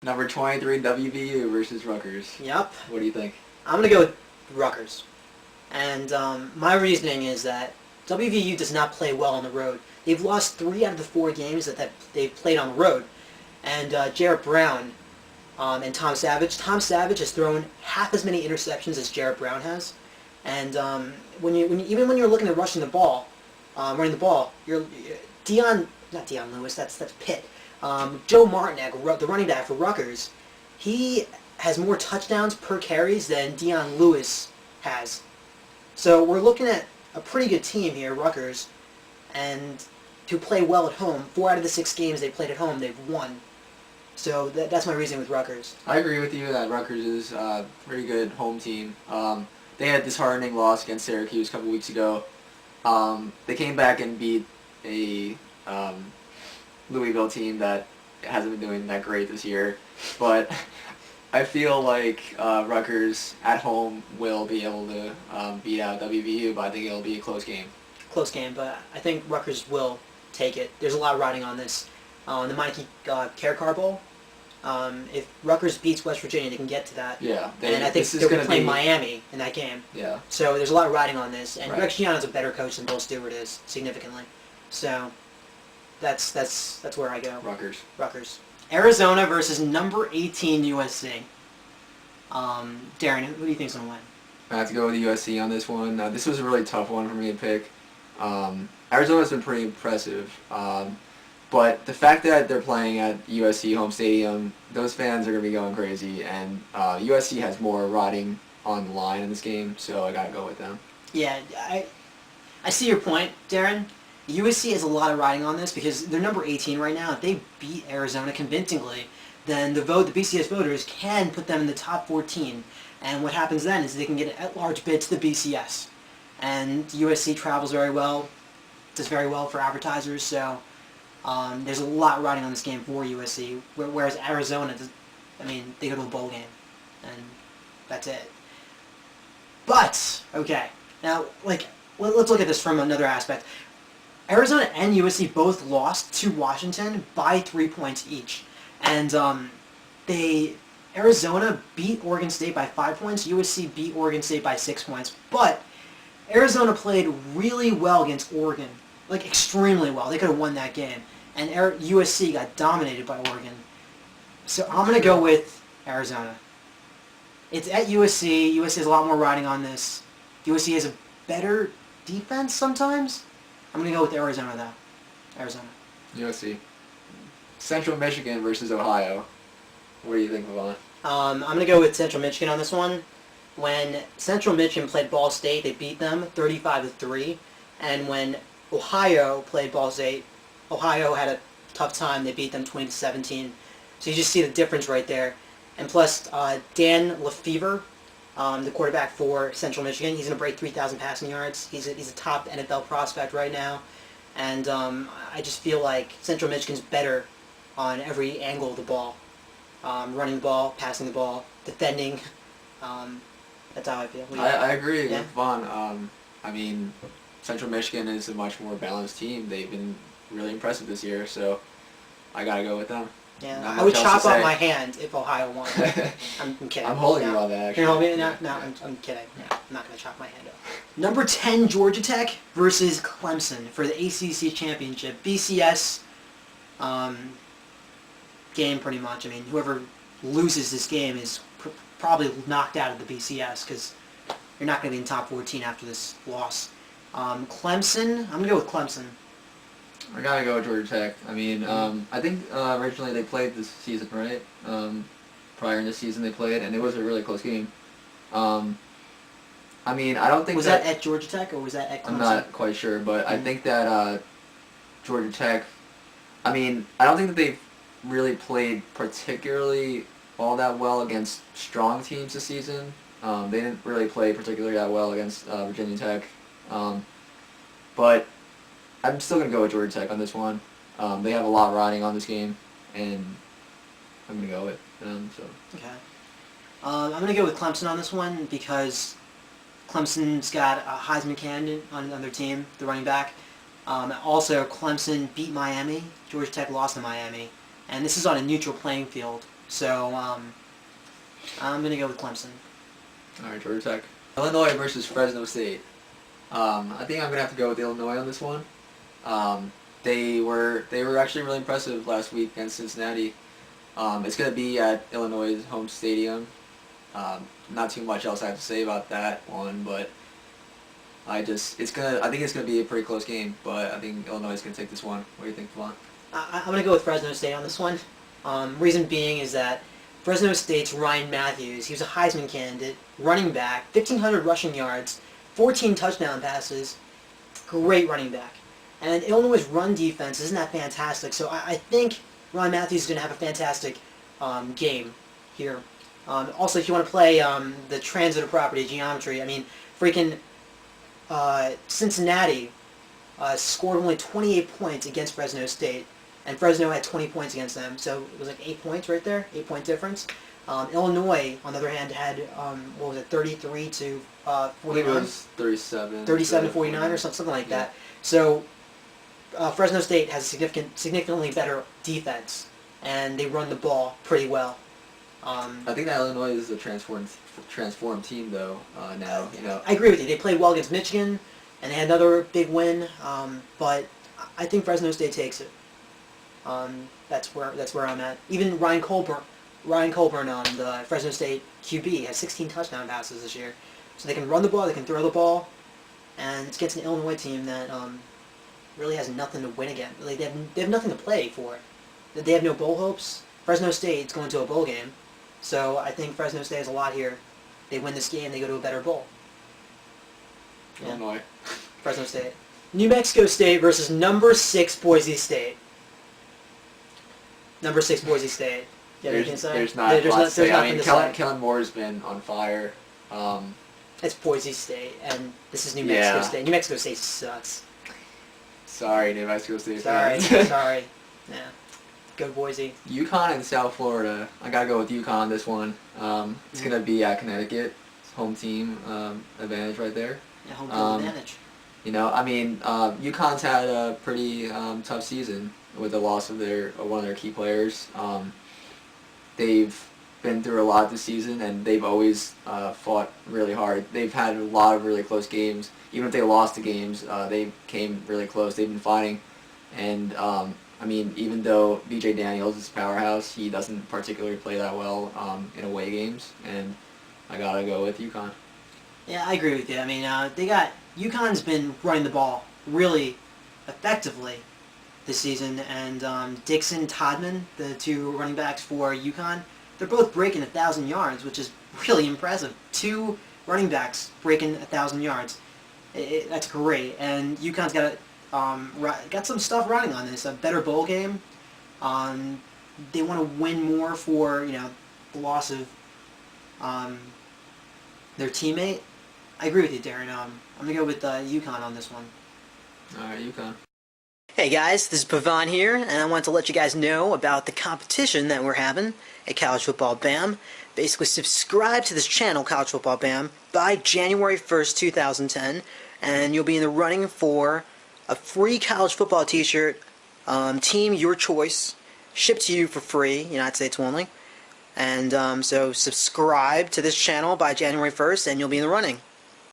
Number 23 WVU versus Rutgers. Yep. What do you think? I'm going to go with Rutgers. And my reasoning is that WVU does not play well on the road. They've lost 3 out of the 4 games that they've played on the road. And Jarrett Brown and Tom Savage. Tom Savage has thrown half as many interceptions as Jarrett Brown has. And even when you're looking at rushing the ball, running the ball, not Dion Lewis, that's Pitt. Joe Martinek, the running back for Rutgers, he has more touchdowns per carries than Dion Lewis has. So we're looking at a pretty good team here, Rutgers, and to play well at home. 4 out of the 6 games they played at home, they've won. So that's my reasoning with Rutgers. I agree with you that Rutgers is a pretty good home team. They had this disheartening loss against Syracuse a couple weeks ago. They came back and beat a Louisville team that hasn't been doing that great this year. But I feel like Rutgers at home will be able to beat out WVU, but I think it'll be a close game. Close game, but I think Rutgers will take it. There's a lot riding on this. The Meineke Caracar Bowl. If Rutgers beats West Virginia, they can get to that. Yeah. And I think they're going to play Miami in that game. Yeah. So there's a lot riding on this. And Right. Greg Schiano's a better coach than Bill Stewart is, significantly. So that's where I go. Rutgers. Arizona versus number 18 USC. Darren, who do you think's going to win? I have to go with USC on this one. This was a really tough one for me to pick. Arizona's been pretty impressive. But the fact that they're playing at USC home stadium, those fans are going to be going crazy. And USC has more riding on the line in this game, so I got to go with them. Yeah, I see your point, Darren. USC has a lot of riding on this because they're number 18 right now. If they beat Arizona convincingly, then the BCS voters can put them in the top 14. And what happens then is they can get an at-large bid to the BCS. And USC travels very well, does very well for advertisers, so there's a lot riding on this game for USC, whereas Arizona, they go to a bowl game, and that's it. But, okay, now, let's look at this from another aspect. Arizona and USC both lost to Washington by 3 points each. And Arizona beat Oregon State by 5 points, USC beat Oregon State by 6 points. But Arizona played really well against Oregon, like extremely well. They could have won that game. And USC got dominated by Oregon. So I'm going to go with Arizona. It's at USC. USC has a lot more riding on this. USC has a better defense sometimes. I'm going to go with Arizona, though. Arizona. USC. Central Michigan versus Ohio. What do you think, Vaughn? I'm going to go with Central Michigan on this one. When Central Michigan played Ball State, they beat them 35-3. And when Ohio played Ball State, Ohio had a tough time. They beat them 20-17. So you just see the difference right there. And plus, Dan Lefevre, the quarterback for Central Michigan, he's going to break 3,000 passing yards. He's a top NFL prospect right now. And I just feel like Central Michigan's better on every angle of the ball. Running the ball, passing the ball, defending. That's how I feel. I agree Yeah? with Vaughn. Central Michigan is a much more balanced team. They've been really impressive this year, so I got to go with them. Yeah, Not I would much else chop to off say. my hand if Ohio won. I'm kidding. I'm holding No. you on that, actually. You're holding me? No, I'm kidding. No, I'm not going to chop my hand off. Number 10, Georgia Tech versus Clemson for the ACC Championship. BCS game, pretty much. Whoever loses this game is probably knocked out of the BCS because you're not going to be in top 14 after this loss. Clemson, I'm going to go with Clemson. I got to go with Georgia Tech. I think originally they played this season, right? Prior in this season they played, and it was a really close game. I don't think Was that at Georgia Tech or was that at Clemson? I'm not quite sure, but I think that Georgia Tech, I don't think that they've really played particularly all that well against strong teams this season. They didn't really play particularly that well against Virginia Tech. But I'm still going to go with Georgia Tech on this one. They have a lot riding on this game, and I'm going to go with them. So. Okay. I'm going to go with Clemson on this one because Clemson's got a Heisman candidate on their team, the running back. Also, Clemson beat Miami. Georgia Tech lost to Miami. And this is on a neutral playing field. So I'm going to go with Clemson. All right, Georgia Tech. Illinois versus Fresno State. I think I'm gonna have to go with Illinois on this one. They were actually really impressive last week against Cincinnati. It's gonna be at Illinois' home stadium. Not too much else I have to say about that one, but I think it's gonna be a pretty close game. But I think Illinois is gonna take this one. What do you think, Vaughn? I'm going to go with Fresno State on this one. Reason being is that Fresno State's Ryan Matthews, he was a Heisman candidate, running back, 1,500 rushing yards, 14 touchdown passes, great running back. And Illinois' run defense isn't that fantastic, so I think Ryan Matthews is going to have a fantastic game here. Also, if you want to play the transitive property geometry, I mean, freaking Cincinnati scored only 28 points against Fresno State, and Fresno had 20 points against them, so it was like 8 points right there, 8-point difference. Illinois, on the other hand, had, 33 to I think 49? it was 37. 37 to 49 or something like that. So Fresno State has a significantly better defense, and they run the ball pretty well. I think that Illinois is a transformed team though now. You know. I agree with you. They played well against Michigan, and they had another big win. But I think Fresno State takes it. That's where I'm at. Even Ryan Colburn, the Fresno State QB, has 16 touchdown passes this year. So they can run the ball, they can throw the ball, and it's against an Illinois team that really has nothing to win again. Like they have nothing to play for. They have no bowl hopes. Fresno State's going to a bowl game, so I think Fresno State has a lot here. They win this game, they go to a better bowl. Yeah. Illinois. Fresno State. New Mexico State versus number 6 Boise State. Number 6 Boise State. Yeah, There's not a lot to say. I mean, Kellen Moore's been on fire. It's Boise State, and this is New Mexico State. New Mexico State sucks. Sorry, New Mexico State Sorry, fans. sorry. Yeah. Go Boise. UConn and South Florida. I gotta go with UConn this one. It's gonna be at Connecticut. Home team advantage right there. Yeah, home field advantage. You know, I mean, UConn's had a pretty tough season with the loss of one of their key players. They've been through a lot this season, and they've always fought really hard. They've had a lot of really close games. Even if they lost the games, they came really close. They've been fighting, and I mean, even though BJ Daniels is a powerhouse, he doesn't particularly play that well in away games, and I gotta go with UConn. Yeah, I agree with you. I mean, UConn's been running the ball really effectively this season, and Dixon, Todman, the 2 running backs for UConn, they're both breaking 1,000 yards, which is really impressive. 2 running backs breaking 1,000 yards. That's great, and UConn's got some stuff running on this. A better bowl game. They want to win more for the loss of their teammate. I agree with you, Darren. I'm gonna go with UConn on this one. All right, UConn. Hey guys, this is Pavan here, and I want to let you guys know about the competition that we're having at College Football BAM. Basically, subscribe to this channel, College Football BAM, by January 1st, 2010, and you'll be in the running for a free college football t-shirt, team your choice, shipped to you for free, United States only. And so subscribe to this channel by January 1st, and you'll be in the running.